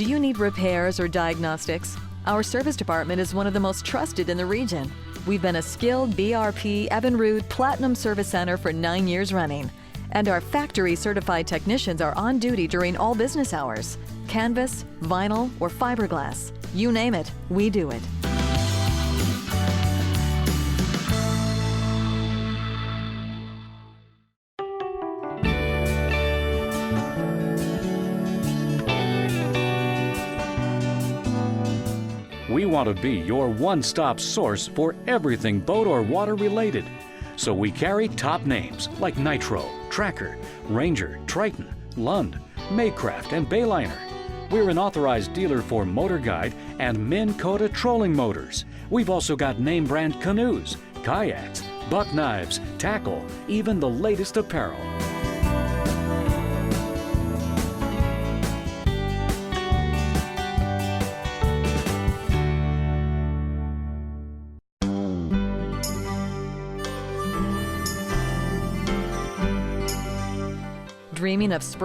Do you need repairs or diagnostics? Our service department is one of the most trusted in the region. We've been a skilled BRP Evinrude Platinum Service Center for 9 years running. And our factory certified technicians are on duty during all business hours. Canvas, vinyl, or fiberglass. You name it, we do it. We want to be your one-stop source for everything boat or water related. So we carry top names like Nitro, Tracker, Ranger, Triton, Lund, Maycraft, and Bayliner. We're an authorized dealer for Motor Guide and MINN KOTA trolling motors. We've also got name brand canoes, kayaks, buck knives, tackle, even the latest apparel. Dreaming of spring